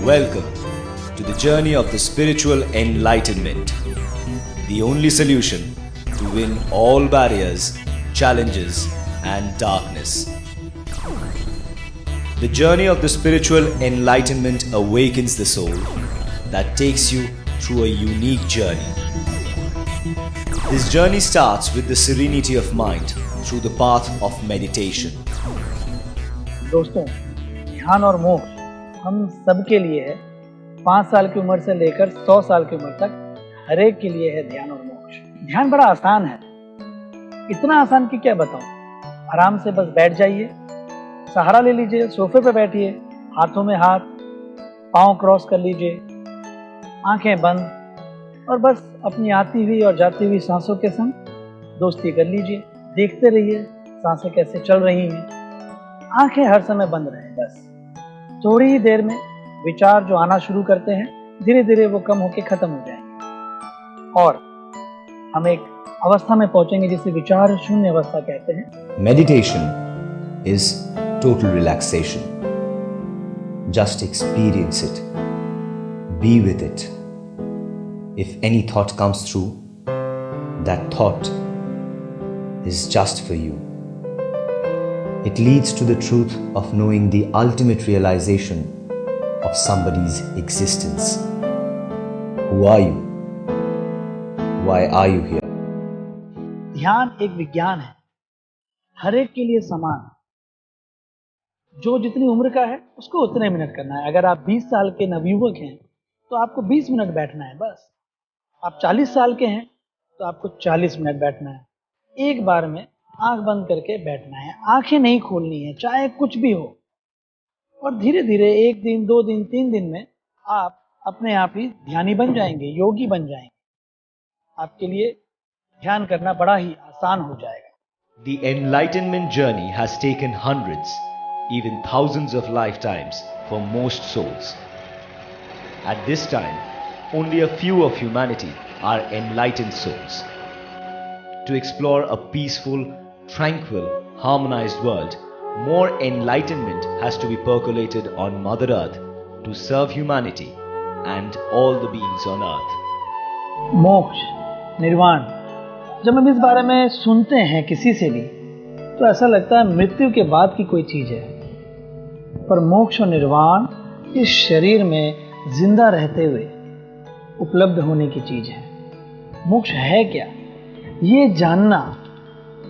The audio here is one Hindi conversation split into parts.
Welcome to the journey of the spiritual enlightenment, the only solution to win all barriers, challenges, and darkness. The journey of the spiritual enlightenment awakens the soul that takes you through a unique journey. This journey starts with the serenity of mind through the path of meditation. दोस्तों, ध्यान और मोक्ष हम सबके लिए है। 5 साल की उम्र से लेकर 100 साल की उम्र तक हर एक के लिए है ध्यान और मोक्ष। ध्यान बड़ा आसान है, इतना आसान कि क्या बताऊं। आराम से बस बैठ जाइए, सहारा ले लीजिए, सोफे पे बैठिए, हाथों में हाथ, पांव क्रॉस कर लीजिए, आंखें बंद और बस अपनी आती हुई और जाती हुई सांसों के संग दोस्ती कर लीजिए। देखते रहिए सांसें कैसे चल रही हैं, आंखें हर समय बंद रहें। बस थोड़ी ही देर में विचार जो आना शुरू करते हैं, धीरे धीरे वो कम होके खत्म हो जाएंगे और हम एक अवस्था में पहुंचेंगे जिसे विचार शून्य अवस्था कहते हैं। Meditation is total relaxation. Just experience it. Be with it. If any thought comes through, that thought is just for you. It leads to the truth of knowing the ultimate realization of somebody's existence. Who are you? Why are you here? ध्यान एक विज्ञान है, हर एक के लिए समान। जो जितनी उम्र का है उसको उतने मिनट करना है। अगर आप 20 साल के नवयुवक हैं तो आपको 20 मिनट बैठना है बस। आप 40 साल के हैं तो आपको 40 मिनट बैठना है। एक बार में आंख बंद करके बैठना है, आंखें नहीं खोलनी है, चाहे कुछ भी हो। और धीरे धीरे 1 दिन, 2 दिन, 3 दिन में आप अपने आप ही ध्यानी बन जाएंगे, योगी बन जाएंगे। आपके लिए ध्यान करना बड़ा ही आसान हो जाएगा। The enlightenment journey has taken hundreds, even thousands of lifetimes for most souls. At this time, only a few of humanity are enlightened souls. To explore a peaceful, tranquil, harmonized world, more enlightenment has to be percolated on Mother Earth to serve humanity and all the beings on earth. मोक्ष, निर्वाण, जब हम इस बारे में सुनते हैं किसी से भी तो ऐसा लगता है मृत्यु के बाद की कोई चीज है, पर मोक्ष और निर्वाण इस शरीर में जिंदा रहते हुए उपलब्ध होने की चीज है। मोक्ष है क्या? ये जानना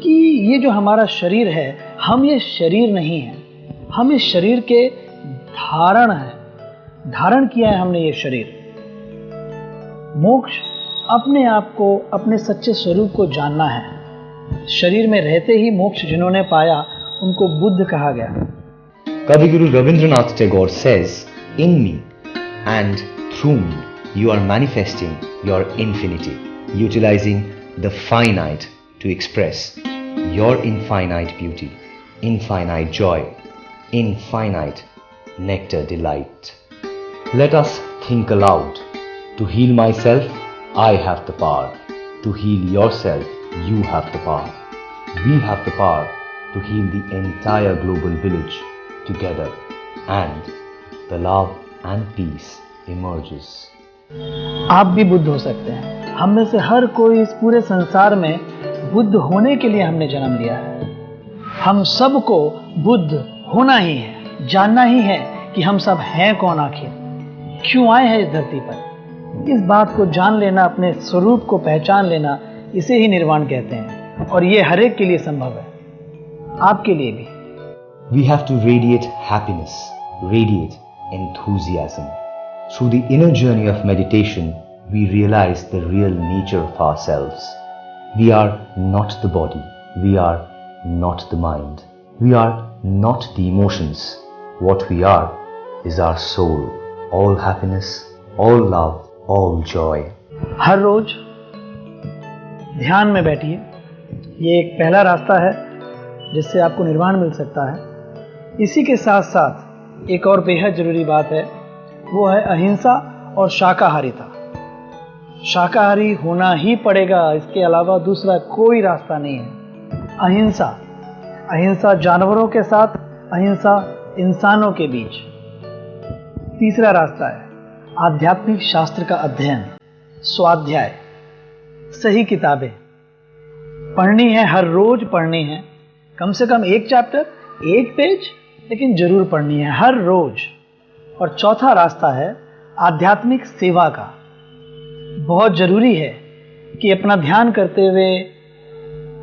कि ये जो हमारा शरीर है, हम ये शरीर नहीं हैं, हम इस शरीर के धारण हैं, धारण किया है हमने ये शरीर। मोक्ष अपने आप को, अपने सच्चे स्वरूप को जानना है। शरीर में रहते ही मोक्ष जिन्होंने पाया उनको बुद्ध कहा गया। Kavi Rabindranath Tagore says, "In me and through me you are manifesting your infinity, utilizing the finite to express your infinite beauty, infinite joy, infinite nectar delight." Let us think aloud. To heal myself, I have the power. To heal yourself, you have the power. We have the power to heal the entire global village together, and the love and peace emerges. आप भी बुद्ध हो सकते हैं। हम में से हर कोई इस पूरे संसार में बुद्ध होने के लिए हमने जन्म लिया है। हम सबको बुद्ध होना ही है, जानना ही है कि हम सब हैं कौन, आखिर क्यों आए हैं इस धरती पर। इस बात को जान लेना, अपने स्वरूप को पहचान लेना, इसे ही निर्वाण कहते हैं और ये हर एक के लिए संभव है, आपके लिए भी। We have to radiate happiness, radiate enthusiasm. Through the inner journey of meditation, we realize the real nature of ourselves. We are not the body, we are not the mind, we are not the emotions. What we are is our soul, all happiness, all love, all joy. हर रोज ध्यान में बैठिए, ये एक पहला रास्ता है जिससे आपको निर्वाण मिल सकता है। इसी के साथ साथ एक और बेहद जरूरी बात है, वो है अहिंसा और शाकाहारिता। शाकाहारी होना ही पड़ेगा, इसके अलावा दूसरा कोई रास्ता नहीं है। अहिंसा, अहिंसा जानवरों के साथ, अहिंसा इंसानों के बीच। तीसरा रास्ता है आध्यात्मिक शास्त्र का अध्ययन, स्वाध्याय। सही किताबें पढ़नी है, हर रोज पढ़नी है, कम से कम एक चैप्टर, एक पेज, लेकिन जरूर पढ़नी है हर रोज। और चौथा रास्ता है आध्यात्मिक सेवा का। बहुत जरूरी है कि अपना ध्यान करते हुए,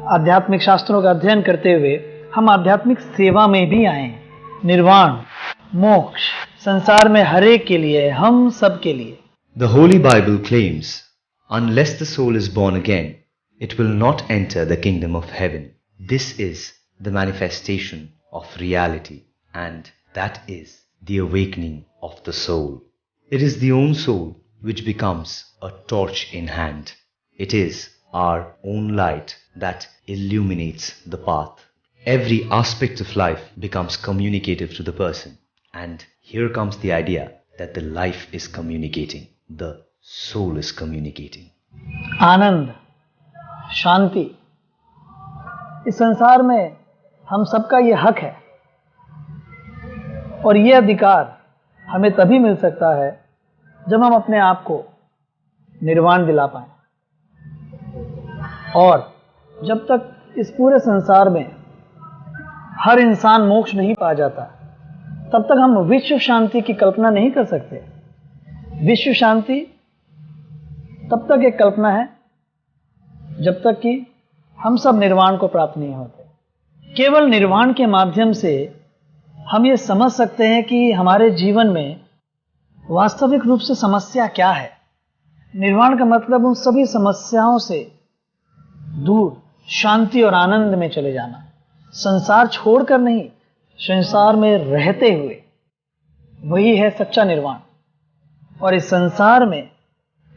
आध्यात्मिक शास्त्रों का अध्ययन करते हुए हम आध्यात्मिक सेवा में भी आए। निर्वाण, मोक्ष संसार में हर एक के लिए, हम सब के लिए। The Holy Bible claims, unless the soul is born again, it will not enter the kingdom of heaven. This is the manifestation of reality, and that is the awakening of the soul. It is the own soul which becomes a torch in hand. It is our own light that illuminates the path. Every aspect of life becomes communicative to the person. And here comes the idea that the life is communicating, the soul is communicating. आनंद, शांति, इस संसार में हम सबका ये हक है और ये अधिकार हमें तभी मिल सकता है जब हम अपने आप को निर्वाण दिला पाएं। और जब तक इस पूरे संसार में हर इंसान मोक्ष नहीं पा जाता, तब तक हम विश्व शांति की कल्पना नहीं कर सकते। विश्व शांति तब तक एक कल्पना है जब तक कि हम सब निर्वाण को प्राप्त नहीं होते। केवल निर्वाण के माध्यम से हम ये समझ सकते हैं कि हमारे जीवन में वास्तविक रूप से समस्या क्या है। निर्वाण का मतलब उन सभी समस्याओं से दूर शांति और आनंद में चले जाना, संसार छोड़कर नहीं, संसार में रहते हुए। वही है सच्चा निर्वाण। और इस संसार में,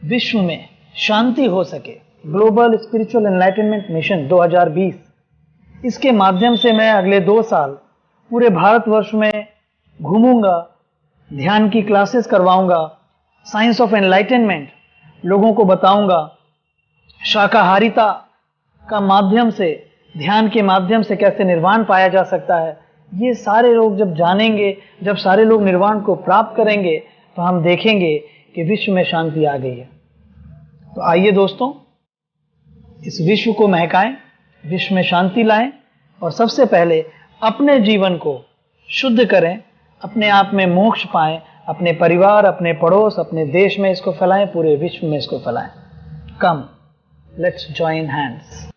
विश्व में शांति हो सके, ग्लोबल स्पिरिचुअल एनलाइटनमेंट मिशन 2020, इसके माध्यम से मैं अगले 2 साल पूरे भारतवर्ष में घूमूंगा, ध्यान की क्लासेस करवाऊंगा, साइंस ऑफ एनलाइटनमेंट लोगों को बताऊंगा, शाकाहारिता का माध्यम से, ध्यान के माध्यम से कैसे निर्वाण पाया जा सकता है। ये सारे लोग जब जानेंगे, जब सारे लोग निर्वाण को प्राप्त करेंगे, तो हम देखेंगे कि विश्व में शांति आ गई है। तो आइए दोस्तों, इस विश्व को महकाएं, विश्व में शांति लाएं और सबसे पहले अपने जीवन को शुद्ध करें, अपने आप में मोक्ष पाएं, अपने परिवार, अपने पड़ोस, अपने देश में इसको फैलाएं, पूरे विश्व में इसको फैलाएं। कम, लेट्स जॉइन हैंड्स।